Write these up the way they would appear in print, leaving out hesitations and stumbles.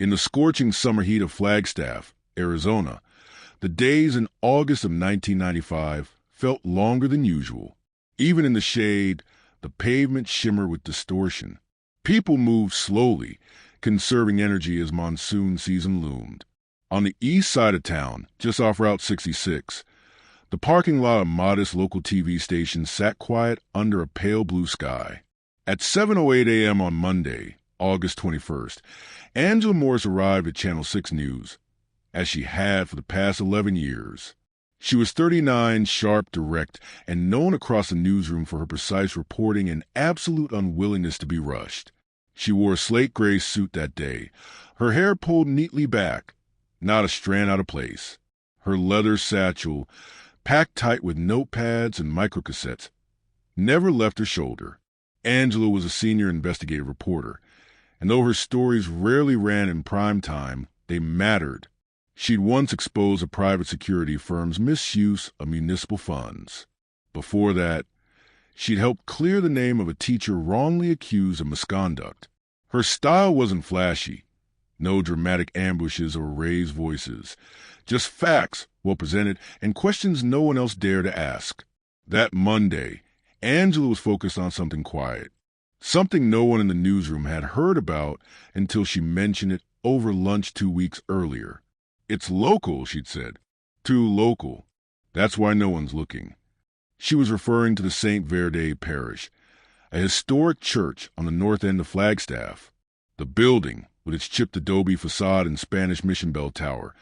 In the scorching summer heat of Flagstaff, Arizona, the days in August of 1995 felt longer than usual. Even in the shade, the pavement shimmered with distortion. People moved slowly, conserving energy as monsoon season loomed. On the east side of town, just off Route 66, the parking lot of a modest local TV station sat quiet under a pale blue sky. At 7:08 a.m. on Monday, August 21st, Angela Morris arrived at Channel 6 News, as she had for the past 11 years. She was 39, sharp, direct, and known across the newsroom for her precise reporting and absolute unwillingness to be rushed. She wore a slate gray suit that day, her hair pulled neatly back, not a strand out of place. Her leather satchel, packed tight with notepads and microcassettes, never left her shoulder. Angela was a senior investigative reporter, and though her stories rarely ran in prime time, they mattered. She'd once exposed a private security firm's misuse of municipal funds. Before that, she'd helped clear the name of a teacher wrongly accused of misconduct. Her style wasn't flashy. No dramatic ambushes or raised voices. Just facts, well presented, and questions no one else dared to ask. That Monday, Angela was focused on something quiet. Something no one in the newsroom had heard about until she mentioned it over lunch 2 weeks earlier. "It's local," she'd said. "Too local. That's why no one's looking." She was referring to the St. Verde Parish, a historic church on the north end of Flagstaff. The building, with its chipped adobe facade and Spanish mission bell tower,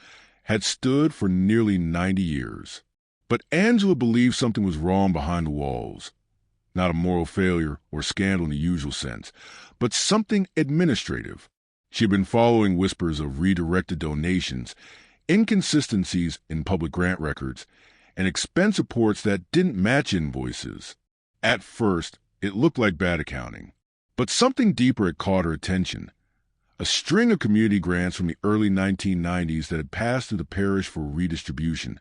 had stood for nearly 90 years. But Angela believed something was wrong behind the walls. Not a moral failure or scandal in the usual sense, but something administrative. She had been following whispers of redirected donations, inconsistencies in public grant records, and expense reports that didn't match invoices. At first, it looked like bad accounting. But something deeper had caught her attention. A string of community grants from the early 1990s that had passed through the parish for redistribution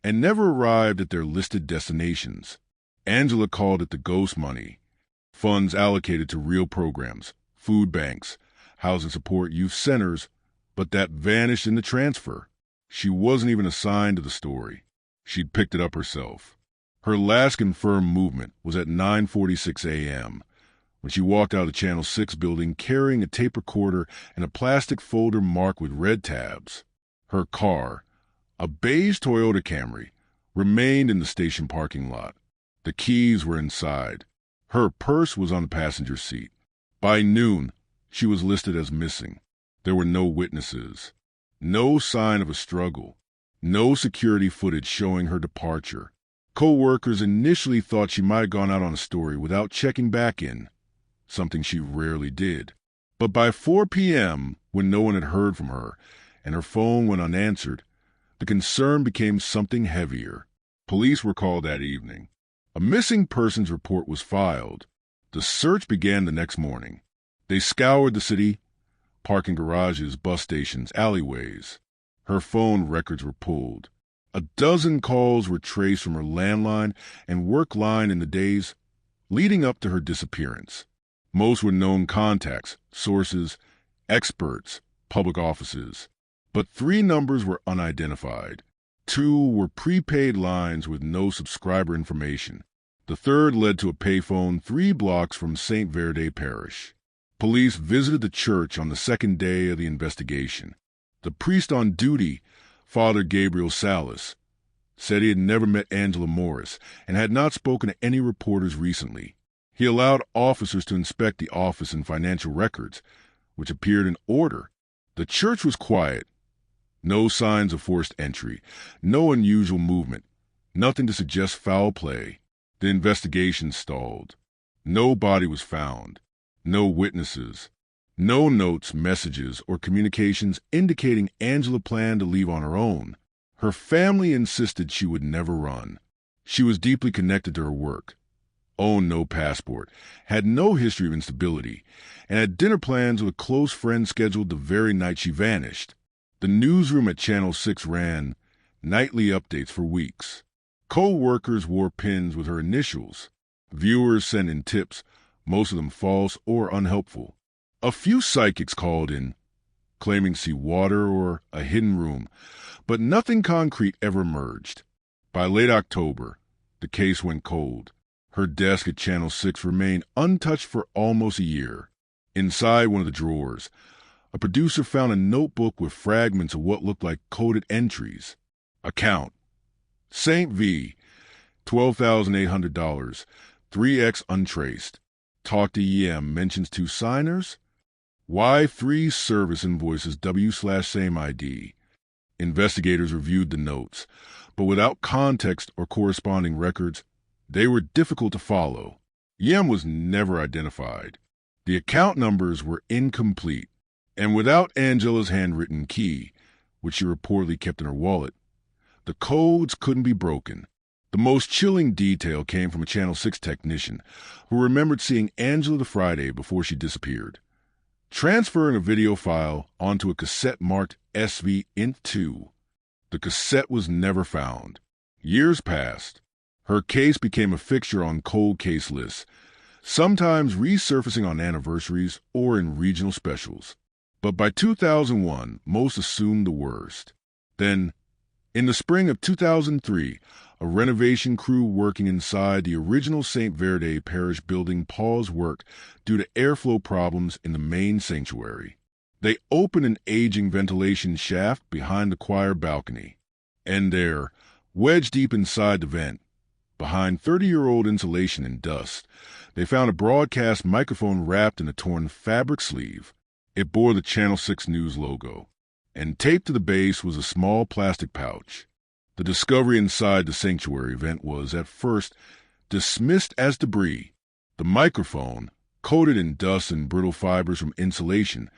and never arrived at their listed destinations. Angela called it the ghost money, funds allocated to real programs, food banks, housing support, youth centers, but that vanished in the transfer. She wasn't even assigned to the story. She'd picked it up herself. Her last confirmed movement was at 9:46 a.m., when she walked out of the Channel 6 building carrying a tape recorder and a plastic folder marked with red tabs. Her car, a beige Toyota Camry, remained in the station parking lot. The keys were inside. Her purse was on the passenger seat. By noon, she was listed as missing. There were no witnesses, no sign of a struggle, no security footage showing her departure. Co-workers initially thought she might have gone out on a story without checking back in, something she rarely did. But by 4 p.m., when no one had heard from her and her phone went unanswered, the concern became something heavier. Police were called that evening. A missing persons report was filed. The search began the next morning. They scoured the city, parking garages, bus stations, alleyways. Her phone records were pulled. A dozen calls were traced from her landline and work line in the days leading up to her disappearance. Most were known contacts, sources, experts, public offices. But 3 numbers were unidentified. 2 were prepaid lines with no subscriber information. The third led to a payphone 3 blocks from St. Verde Parish. Police visited the church on the second day of the investigation. The priest on duty, Father Gabriel Salas, said he had never met Angela Morris and had not spoken to any reporters recently. He allowed officers to inspect the office and financial records, which appeared in order. The church was quiet. No signs of forced entry, no unusual movement, nothing to suggest foul play. The investigation stalled. No body was found, no witnesses, no notes, messages, or communications indicating Angela planned to leave on her own. Her family insisted she would never run. She was deeply connected to her work, owned no passport, had no history of instability, and had dinner plans with a close friend scheduled the very night she vanished. The newsroom at Channel 6 ran nightly updates for weeks. Co-workers wore pins with her initials. Viewers sent in tips, most of them false or unhelpful. A few psychics called in, claiming to see water or a hidden room, but nothing concrete ever emerged. By late October, the case went cold. Her desk at Channel 6 remained untouched for almost a year. Inside one of the drawers, a producer found a notebook with fragments of what looked like coded entries. Account: St. V, $12,800, 3X untraced. Talk to EM mentions 2 signers. Y3 service invoices W/same ID. Investigators reviewed the notes, but without context or corresponding records, they were difficult to follow. EM was never identified. The account numbers were incomplete, and without Angela's handwritten key, which she reportedly kept in her wallet, the codes couldn't be broken. The most chilling detail came from a Channel 6 technician who remembered seeing Angela the Friday before she disappeared, transferring a video file onto a cassette marked SV Int 2. The cassette was never found. Years passed. Her case became a fixture on cold case lists, sometimes resurfacing on anniversaries or in regional specials. But by 2001, most assumed the worst. Then, in the spring of 2003, a renovation crew working inside the original St. Verde Parish building paused work due to airflow problems in the main sanctuary. They opened an aging ventilation shaft behind the choir balcony. And there, wedged deep inside the vent, behind 30-year-old insulation and dust, they found a broadcast microphone wrapped in a torn fabric sleeve. It bore the Channel 6 News logo, and taped to the base was a small plastic pouch. The discovery inside the sanctuary vent was, at first, dismissed as debris. The microphone, coated in dust and brittle fibers from insulation,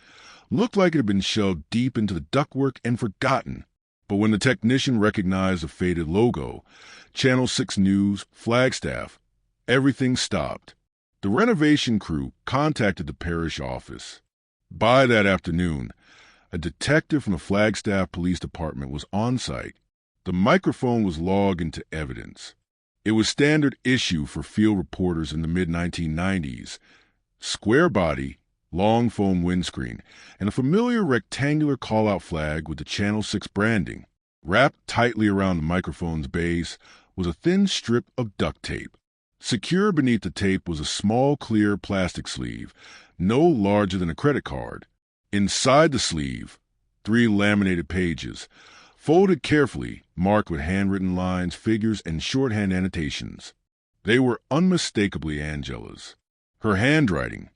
looked like it had been shoved deep into the ductwork and forgotten. But when the technician recognized the faded logo, Channel 6 News, Flagstaff, everything stopped. The renovation crew contacted the parish office. By that afternoon, a detective from the Flagstaff Police Department was on site. The microphone was logged into evidence. It was standard issue for field reporters in the mid-1990s. Square body, long foam windscreen, and a familiar rectangular call-out flag with the Channel 6 branding. Wrapped tightly around the microphone's base was a thin strip of duct tape. Secure beneath the tape was a small clear plastic sleeve, no larger than a credit card. Inside the sleeve, 3 laminated pages, folded carefully, marked with handwritten lines, figures, and shorthand annotations. They were unmistakably Angela's. Her handwriting,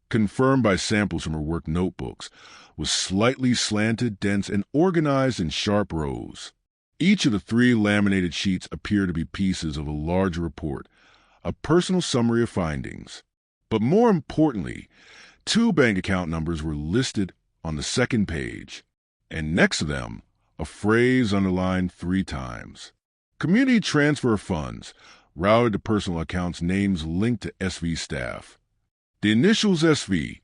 confirmed by samples from her work notebooks, was slightly slanted, dense, and organized in sharp rows. Each of the 3 laminated sheets appeared to be pieces of a larger report, a personal summary of findings. But more importantly, 2 bank account numbers were listed on the second page, and next to them, a phrase underlined 3 times. Community transfer funds, routed to personal accounts, names linked to SV staff. The initials SV,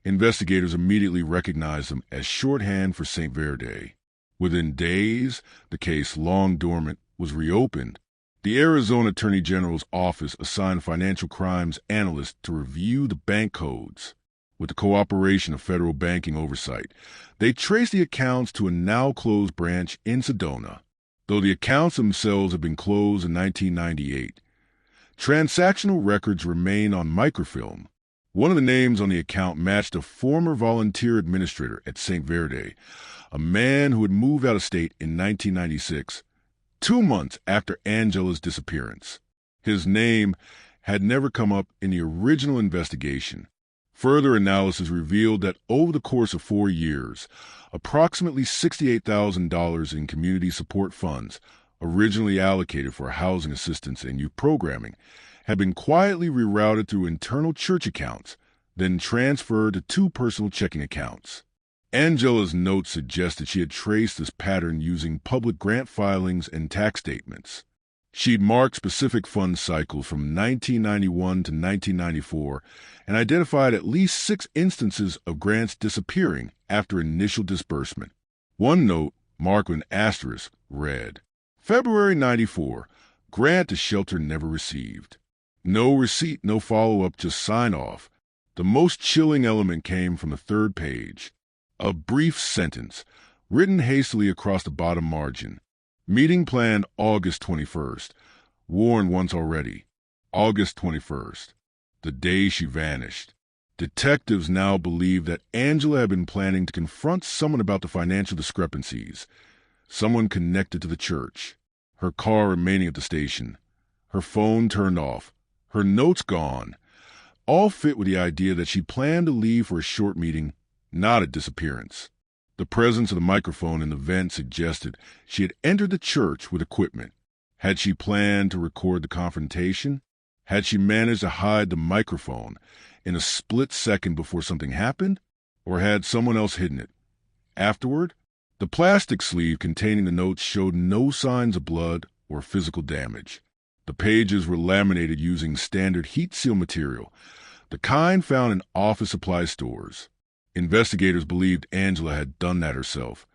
investigators immediately recognized them as shorthand for St. Verde. Within days, the case, long dormant, was reopened. The Arizona Attorney General's office assigned financial crimes analysts to review the bank codes. With the cooperation of federal banking oversight, they traced the accounts to a now-closed branch in Sedona. Though the accounts themselves had been closed in 1998, transactional records remain on microfilm. One of the names on the account matched a former volunteer administrator at St. Verde, a man who had moved out of state in 1996, 2 months after Angela's disappearance. His name had never come up in the original investigation. Further analysis revealed that over the course of 4 years, approximately $68,000 in community support funds, originally allocated for housing assistance and youth programming, had been quietly rerouted through internal church accounts, then transferred to 2 personal checking accounts. Angela's notes suggested she had traced this pattern using public grant filings and tax statements. She'd marked specific fund cycles from 1991 to 1994 and identified at least 6 instances of grants disappearing after initial disbursement. One note, marked with an asterisk, read, February 94, grant to shelter never received. No receipt, no follow-up, just sign-off. The most chilling element came from the 3rd page. A brief sentence, written hastily across the bottom margin. Meeting planned August 21st. Warned once already. August 21st. The day she vanished. Detectives now believe that Angela had been planning to confront someone about the financial discrepancies. Someone connected to the church. Her car remaining at the station. Her phone turned off. Her notes gone. All fit with the idea that she planned to leave for a short meeting, not a disappearance. The presence of the microphone in the vent suggested she had entered the church with equipment. Had she planned to record the confrontation? Had she managed to hide the microphone in a split second before something happened? Or had someone else hidden it? Afterward, the plastic sleeve containing the notes showed no signs of blood or physical damage. The pages were laminated using standard heat seal material, the kind found in office supply stores. Investigators believed Angela had done that herself,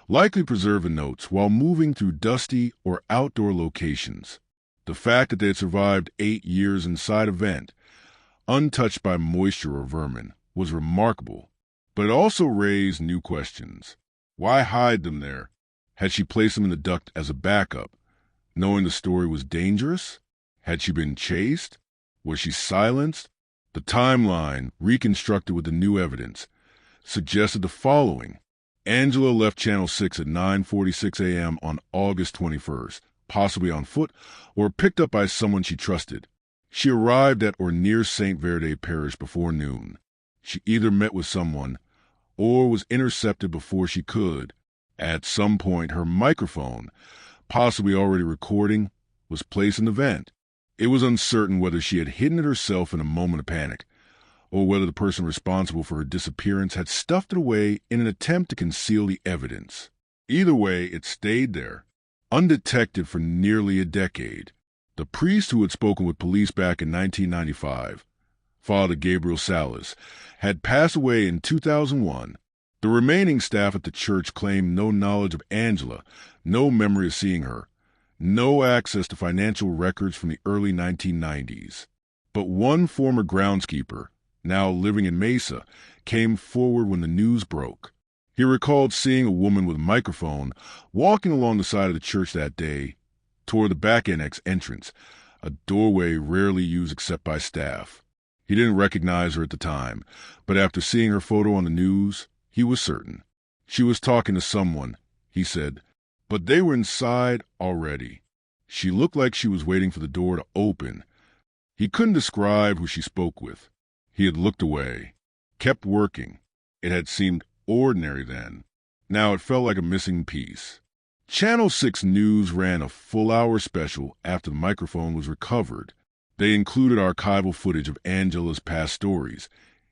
likely preserved the notes while moving through dusty or outdoor locations. The fact that they had survived 8 years inside a vent, untouched by moisture or vermin, was remarkable, but it also raised new questions. Why hide them there? Had she placed them in the duct as a backup, knowing the story was dangerous? Had she been chased? Was she silenced? The timeline, reconstructed with the new evidence, suggested the following. Angela left Channel 6 at 9:46 a.m. on August 21st, possibly on foot or picked up by someone she trusted. She arrived at or near St. Verde Parish before noon. She either met with someone or was intercepted before she could. At some point, her microphone, possibly already recording, was placed in the vent. It was uncertain whether she had hidden it herself in a moment of panic, or whether the person responsible for her disappearance had stuffed it away in an attempt to conceal the evidence. Either way, it stayed there, undetected for nearly a decade. The priest who had spoken with police back in 1995, Father Gabriel Salas, had passed away in 2001. The remaining staff at the church claimed no knowledge of Angela, no memory of seeing her, no access to financial records from the early 1990s. But one former groundskeeper, now living in Mesa, came forward when the news broke. He recalled seeing a woman with a microphone walking along the side of the church that day toward the back annex entrance, a doorway rarely used except by staff. He didn't recognize her at the time, but after seeing her photo on the news, he was certain. She was talking to someone, he said, but they were inside already. She looked like she was waiting for the door to open. He couldn't describe who she spoke with. He had looked away, kept working. It had seemed ordinary then. Now it felt like a missing piece. Channel 6 News ran a full-hour special after the microphone was recovered. They included archival footage of Angela's past stories,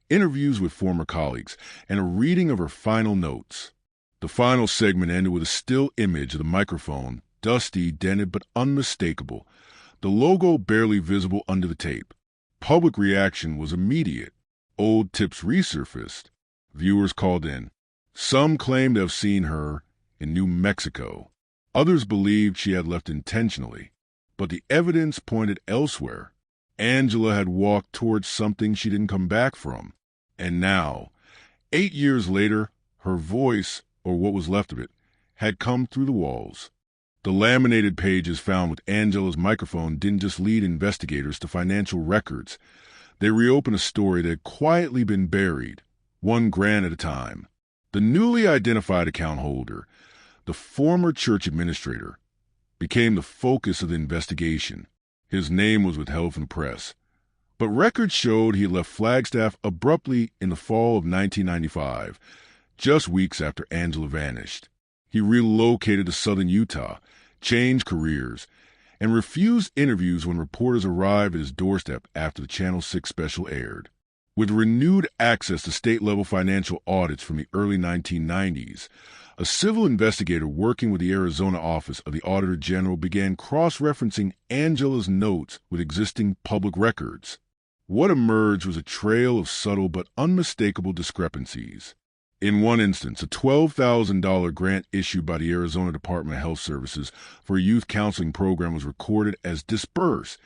interviews with former colleagues, and a reading of her final notes. The final segment ended with a still image of the microphone, dusty, dented, but unmistakable, the logo barely visible under the tape. Public reaction was immediate. Old tips resurfaced. Viewers called in. Some claimed to have seen her in New Mexico. Others believed she had left intentionally. But the evidence pointed elsewhere. Angela had walked towards something she didn't come back from. And now, 8 years later, her voice, or what was left of it, had come through the walls. The laminated pages found with Angela's microphone didn't just lead investigators to financial records. They reopened a story that had quietly been buried, $1,000 at a time. The newly identified account holder, the former church administrator, became the focus of the investigation. His name was withheld from the press. But records showed he had left Flagstaff abruptly in the fall of 1995, just weeks after Angela vanished. He relocated to southern Utah, changed careers, and refused interviews when reporters arrived at his doorstep after the Channel 6 special aired. With renewed access to state-level financial audits from the early 1990s, a civil investigator working with the Arizona office of the Auditor General began cross-referencing Angela's notes with existing public records. What emerged was a trail of subtle but unmistakable discrepancies. In one instance, a $12,000 grant issued by the Arizona Department of Health Services for a youth counseling program was recorded as disbursed,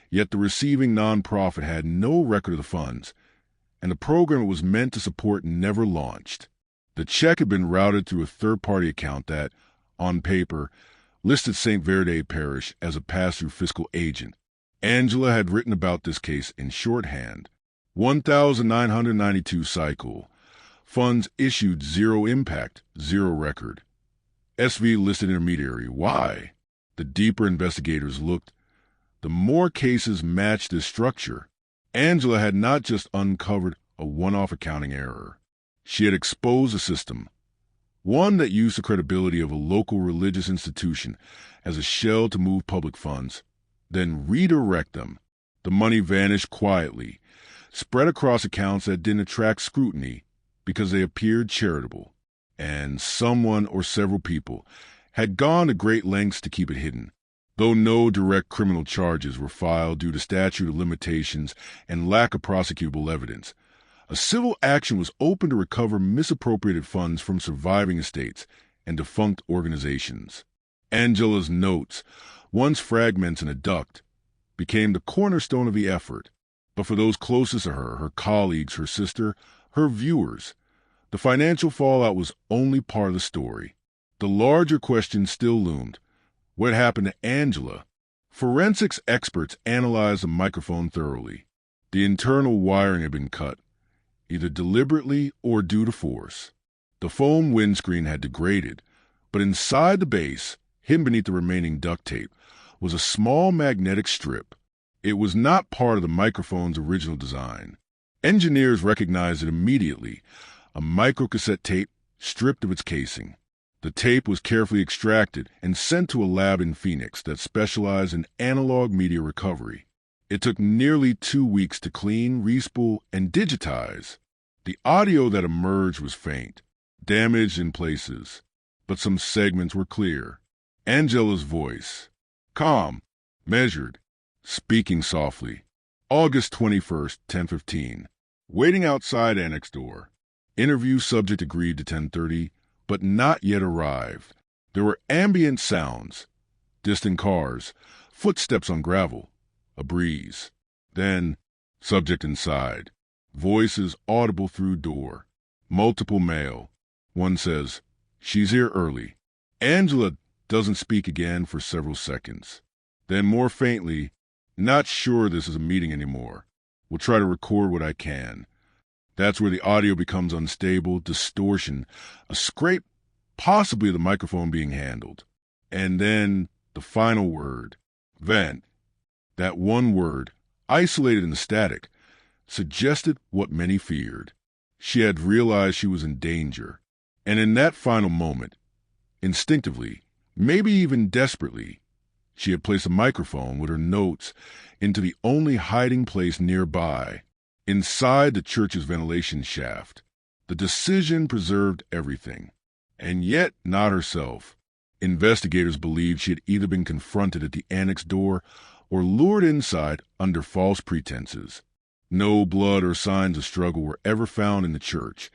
yet the receiving nonprofit had no record of the funds, and the program it was meant to support never launched. The check had been routed through a third-party account that, on paper, listed St. Verde Parish as a pass-through fiscal agent. Angela had written about this case in shorthand. 1,992 cycle. Funds issued, zero impact, zero record. SV listed intermediary. Why? The deeper investigators looked, the more cases matched this structure. Angela had not just uncovered a one-off accounting error. She had exposed a system, one that used the credibility of a local religious institution as a shell to move public funds, then redirect them. The money vanished quietly, spread across accounts that didn't attract scrutiny because they appeared charitable, and someone or several people had gone to great lengths to keep it hidden. Though no direct criminal charges were filed due to statute of limitations and lack of prosecutable evidence, a civil action was open to recover misappropriated funds from surviving estates and defunct organizations. Angela's notes, once fragments in a duct, became the cornerstone of the effort. But for those closest to her, her colleagues, her sister, her viewers, the financial fallout was only part of the story. The larger question still loomed. What happened to Angela? Forensics experts analyzed the microphone thoroughly. The internal wiring had been cut, either deliberately or due to force. The foam windscreen had degraded, but inside the base, hidden beneath the remaining duct tape, was a small magnetic strip. It was not part of the microphone's original design. Engineers recognized it immediately, a microcassette tape stripped of its casing. The tape was carefully extracted and sent to a lab in Phoenix that specialized in analog media recovery. It took nearly 2 weeks to clean, respool, and digitize. The audio that emerged was faint, damaged in places, but some segments were clear. Angela's voice, calm, measured, speaking softly. August 21st, 10:15. Waiting outside annex door. Interview subject agreed to 10:30, but not yet arrived. There were ambient sounds, distant cars, footsteps on gravel, a breeze. Then, subject inside, voices audible through door. Multiple male. One says, "She's here early." Angela doesn't speak again for several seconds. Then more faintly, "Not sure this is a meeting anymore. We'll try to record what I can." That's where the audio becomes unstable, distortion, a scrape, possibly the microphone being handled. And then the final word, vent. That one word, isolated in the static, suggested what many feared. She had realized she was in danger. And in that final moment, instinctively, maybe even desperately, she had placed a microphone with her notes into the only hiding place nearby, inside the church's ventilation shaft. The decision preserved everything, and yet not herself. Investigators believed she had either been confronted at the annex door or lured inside under false pretenses. No blood or signs of struggle were ever found in the church,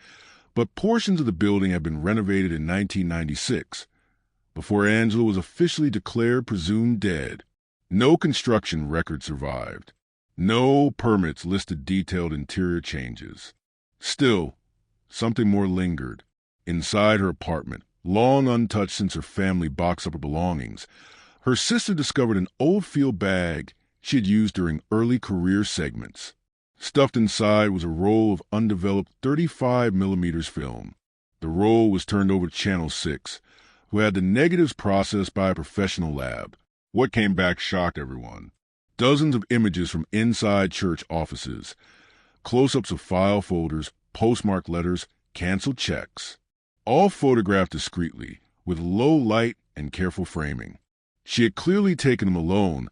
but portions of the building had been renovated in 1996, before Angela was officially declared presumed dead. No construction record survived. No permits listed detailed interior changes. Still, something more lingered. Inside her apartment, long untouched since her family boxed up her belongings, her sister discovered an old field bag she had used during early career segments. Stuffed inside was a roll of undeveloped 35mm film. The roll was turned over to Channel 6, who had the negatives processed by a professional lab. What came back shocked everyone. Dozens of images from inside church offices, close-ups of file folders, postmarked letters, canceled checks, all photographed discreetly, with low light and careful framing. She had clearly taken them alone,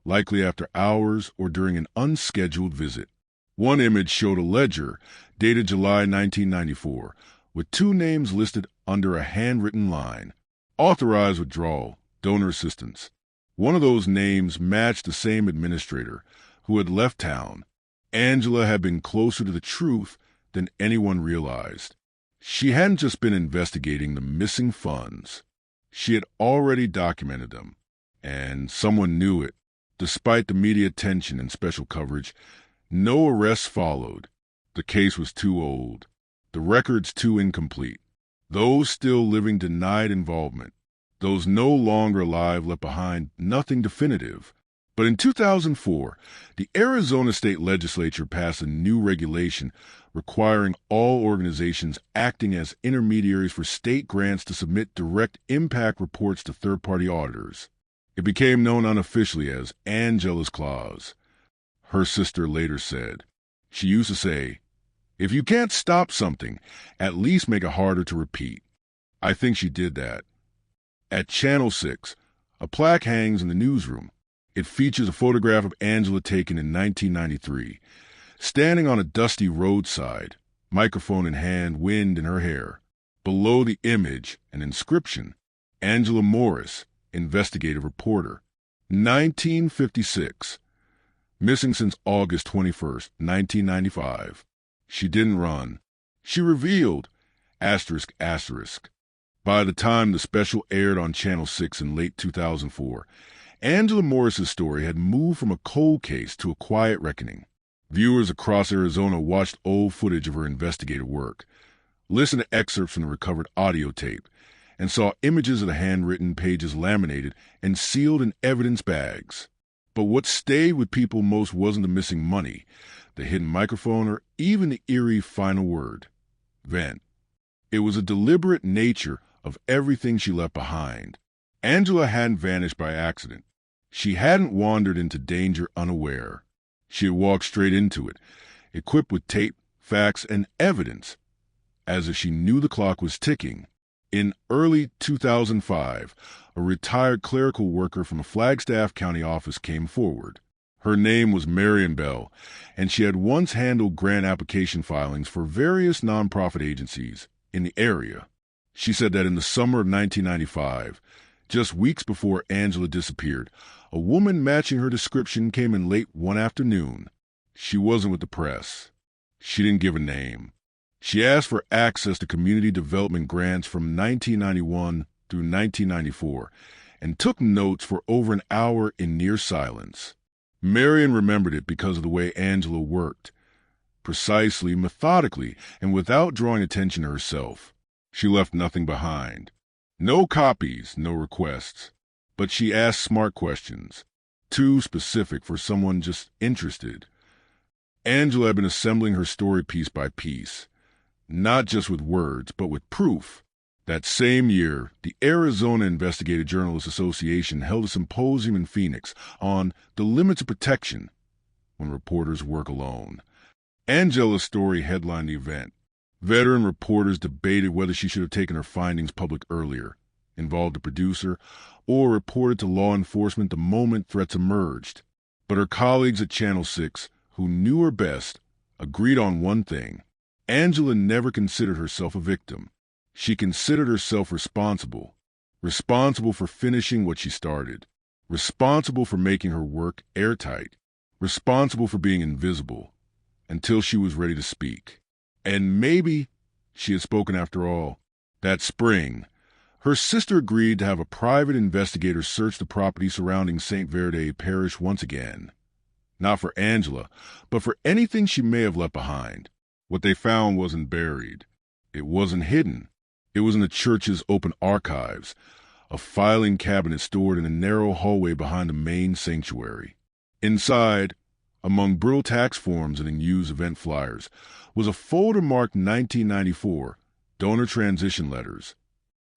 likely after hours or during an unscheduled visit. One image showed a ledger dated July 1994, with 2 names listed under a handwritten line: authorized withdrawal, donor assistance. One of those names matched the same administrator who had left town. Angela had been closer to the truth than anyone realized. She hadn't just been investigating the missing funds. She had already documented them, and someone knew it. Despite the media attention and special coverage, no arrests followed. The case was too old, the records too incomplete. Those still living denied involvement. Those no longer alive left behind nothing definitive. But in 2004, the Arizona state legislature passed a new regulation requiring all organizations acting as intermediaries for state grants to submit direct impact reports to third-party auditors. It became known unofficially as Angela's Clause. Her sister later said, she used to say, "If you can't stop something, at least make it harder to repeat." I think she did that. At Channel 6, a plaque hangs in the newsroom. It features a photograph of Angela taken in 1993, standing on a dusty roadside, microphone in hand, wind in her hair. Below the image, an inscription, Angela Morris, investigative reporter, 1956. Missing since August 21st, 1995. She didn't run. She revealed, asterisk, asterisk. By the time the special aired on Channel 6 in late 2004, Angela Morris's story had moved from a cold case to a quiet reckoning. Viewers across Arizona watched old footage of her investigative work, listened to excerpts from the recovered audio tape, and saw images of the handwritten pages laminated and sealed in evidence bags. But what stayed with people most wasn't the missing money, the hidden microphone, or even the eerie final word, vent. It was the deliberate nature of everything she left behind. Angela hadn't vanished by accident. She hadn't wandered into danger unaware. She had walked straight into it, equipped with tape, facts, and evidence, as if she knew the clock was ticking. In early 2005, a retired clerical worker from a Flagstaff County office came forward. Her name was Marion Bell, and she had once handled grant application filings for various nonprofit agencies in the area. She said that in the summer of 1995, just weeks before Angela disappeared, a woman matching her description came in late one afternoon. She wasn't with the press. She didn't give a name. She asked for access to community development grants from 1991 through 1994 and took notes for over an hour in near silence. Marion remembered it because of the way Angela worked, precisely, methodically, and without drawing attention to herself. She left nothing behind. No copies, no requests. But she asked smart questions, too specific for someone just interested. Angela had been assembling her story piece by piece, not just with words, but with proof. That same year, the Arizona Investigative Journalists Association held a symposium in Phoenix on the limits of protection when reporters work alone. Angela's story headlined the event. Veteran reporters debated whether she should have taken her findings public earlier, involved a producer, or reported to law enforcement the moment threats emerged. But her colleagues at Channel 6, who knew her best, agreed on one thing. Angela never considered herself a victim. She considered herself responsible for finishing what she started, responsible for making her work airtight, responsible for being invisible, until she was ready to speak. And maybe she had spoken after all. That spring, her sister agreed to have a private investigator search the property surrounding St. Verde Parish once again. Not for Angela, but for anything she may have left behind. What they found wasn't buried. It wasn't hidden. It was in the church's open archives, a filing cabinet stored in a narrow hallway behind the main sanctuary. Inside, among brittle tax forms and unused event flyers, was a folder marked 1994, donor transition letters.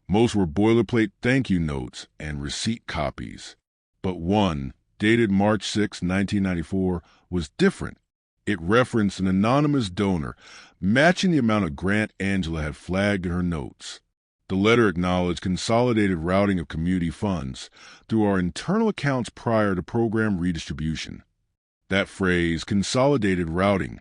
Most were boilerplate thank you notes and receipt copies. But one, dated March 6, 1994, was different. It referenced an anonymous donor, matching the amount of grant Angela had flagged in her notes. The letter acknowledged consolidated routing of community funds through our internal accounts prior to program redistribution. That phrase, consolidated routing,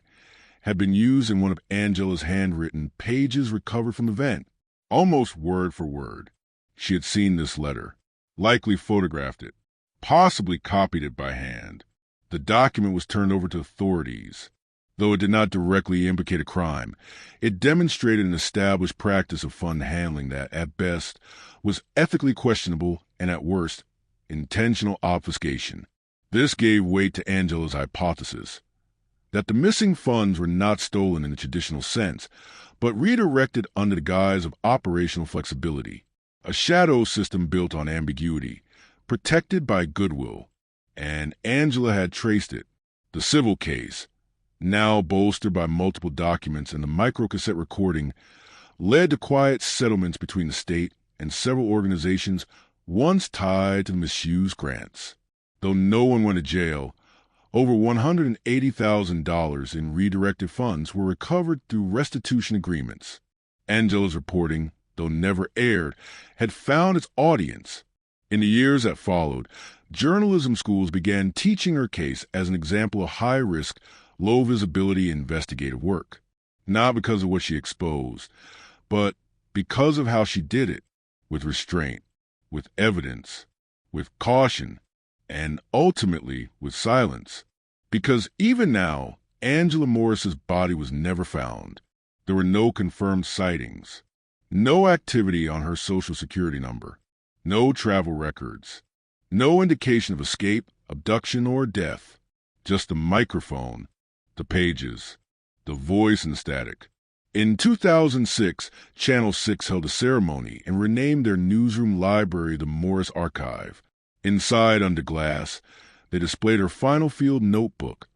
had been used in one of Angela's handwritten pages recovered from the event, almost word for word. She had seen this letter, likely photographed it, possibly copied it by hand. The document was turned over to authorities. Though it did not directly implicate a crime, it demonstrated an established practice of fund handling that, at best, was ethically questionable and, at worst, intentional obfuscation. This gave weight to Angela's hypothesis that the missing funds were not stolen in the traditional sense, but redirected under the guise of operational flexibility, a shadow system built on ambiguity, protected by goodwill. And Angela had traced it. The civil case, now bolstered by multiple documents and the microcassette recording, led to quiet settlements between the state and several organizations once tied to the misused grants. Though no one went to jail, over $180,000 in redirected funds were recovered through restitution agreements. Angela's reporting, though never aired, had found its audience. In the years that followed, journalism schools began teaching her case as an example of high-risk, low-visibility investigative work. Not because of what she exposed, but because of how she did it, with restraint, with evidence, with caution, and ultimately with silence. Because even now, Angela Morris's body was never found. There were no confirmed sightings, no activity on her Social Security number, no travel records, no indication of escape, abduction, or death. Just the microphone, the pages, the voice and static. In 2006, Channel 6 held a ceremony and renamed their newsroom library the Morris Archive. Inside, under glass, they displayed her final field notebook,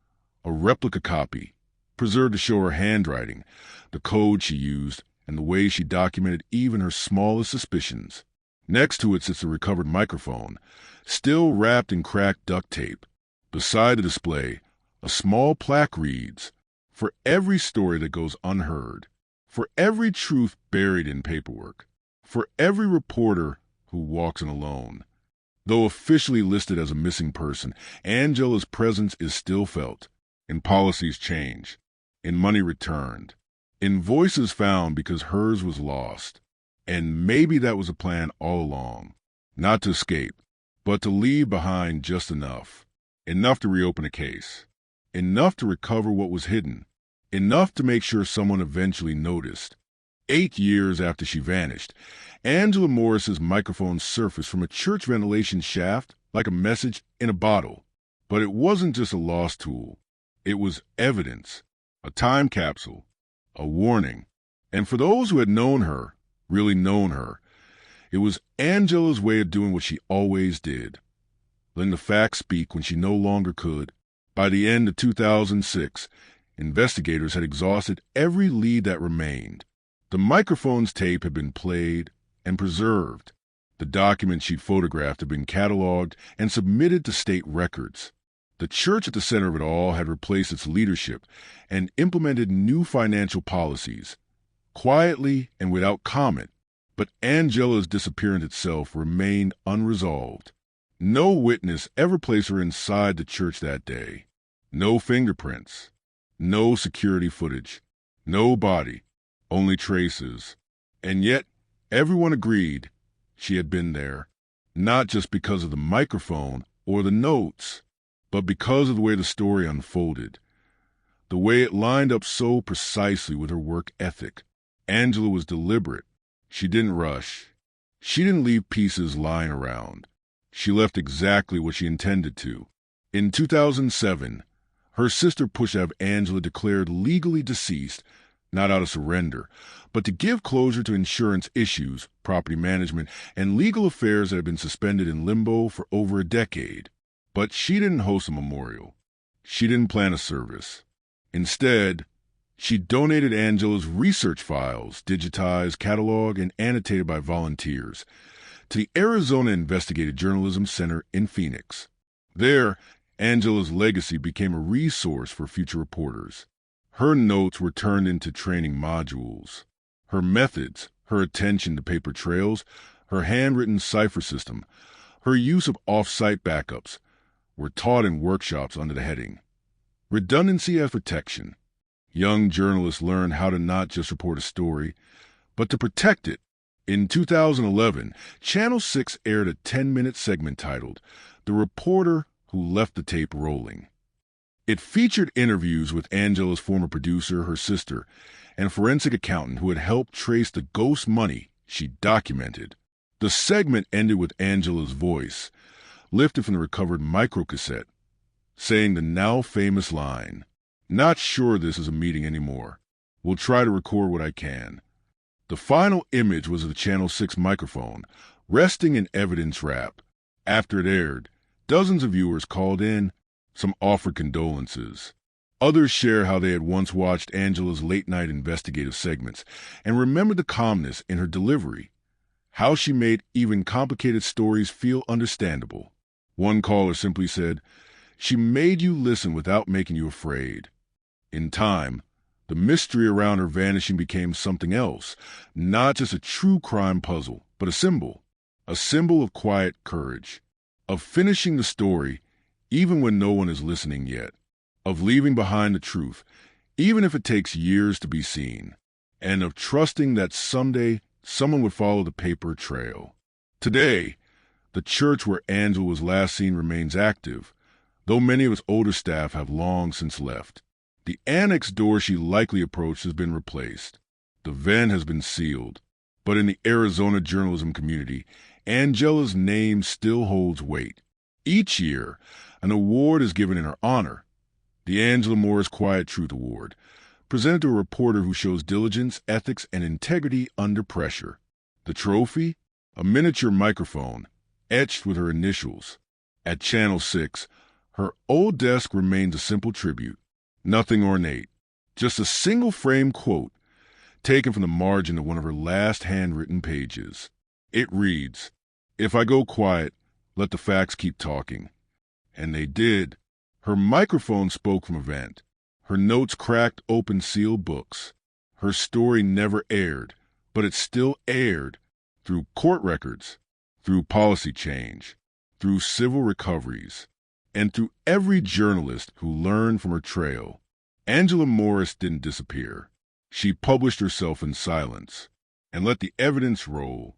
a replica copy, preserved to show her handwriting, the code she used, and the way she documented even her smallest suspicions. Next to it sits a recovered microphone, still wrapped in cracked duct tape. Beside the display, a small plaque reads, "For every story that goes unheard, for every truth buried in paperwork, for every reporter who walks in alone." Though officially listed as a missing person, Angela's presence is still felt. In policies changed, in money returned, in voices found because hers was lost. And maybe that was a plan all along. Not to escape, but to leave behind just enough. Enough to reopen a case. Enough to recover what was hidden. Enough to make sure someone eventually noticed. 8 years after she vanished, Angela Morris's microphone surfaced from a church ventilation shaft like a message in a bottle. But it wasn't just a lost tool. It was evidence, a time capsule, a warning. And for those who had known her, really known her, it was Angela's way of doing what she always did. Letting the facts speak when she no longer could. By the end of 2006, investigators had exhausted every lead that remained. The microphone's tape had been played and preserved. The documents she'd photographed had been cataloged and submitted to state records. The church at the center of it all had replaced its leadership and implemented new financial policies, quietly and without comment. But Angela's disappearance itself remained unresolved. No witness ever placed her inside the church that day. No fingerprints. No security footage. No body. Only traces. And yet, everyone agreed she had been there, not just because of the microphone or the notes, but because of the way the story unfolded, the way it lined up so precisely with her work ethic. Angela was deliberate. She didn't rush. She didn't leave pieces lying around. She left exactly what she intended to. In 2007, her sister pushed to have Angela declared legally deceased, not out of surrender, but to give closure to insurance issues, property management, and legal affairs that had been suspended in limbo for over a decade. But she didn't host a memorial. She didn't plan a service. Instead, she donated Angela's research files, digitized, cataloged, and annotated by volunteers, to the Arizona Investigative Journalism Center in Phoenix. There, Angela's legacy became a resource for future reporters. Her notes were turned into training modules. Her methods, her attention to paper trails, her handwritten cipher system, her use of off-site backups were taught in workshops under the heading Redundancy as Protection. Young journalists learned how to not just report a story, but to protect it. In 2011, Channel 6 aired a 10-minute segment titled The Reporter Who Left the Tape Rolling. It featured interviews with Angela's former producer, her sister, and forensic accountant who had helped trace the ghost money she documented. The segment ended with Angela's voice, lifted from the recovered microcassette, saying the now famous line, "Not sure this is a meeting anymore. We'll try to record what I can. The final image was of the Channel 6 microphone, resting in evidence wrap. After it aired, dozens of viewers called in. Some offered condolences. Others shared how they had once watched Angela's late-night investigative segments and remembered the calmness in her delivery, how she made even complicated stories feel understandable. One caller simply said, "She made you listen without making you afraid." In time, the mystery around her vanishing became something else, not just a true crime puzzle, but a symbol of quiet courage, of finishing the story even when no one is listening yet, of leaving behind the truth, even if it takes years to be seen, and of trusting that someday someone would follow the paper trail. Today, the church where Angela was last seen remains active, though many of its older staff have long since left. The annex door she likely approached has been replaced. The vent has been sealed. But in the Arizona journalism community, Angela's name still holds weight. Each year, an award is given in her honor. The Angela Morris Quiet Truth Award, presented to a reporter who shows diligence, ethics, and integrity under pressure. The trophy? A miniature microphone, etched with her initials. At Channel 6, her old desk remains a simple tribute. Nothing ornate, just a single-frame quote taken from the margin of one of her last handwritten pages. It reads, "If I go quiet, let the facts keep talking." And they did. Her microphone spoke from a vent. Her notes cracked open sealed books. Her story never aired, but it still aired through court records, through policy change, through civil recoveries, and through every journalist who learned from her trail. Angela Morris didn't disappear. She published herself in silence and let the evidence roll.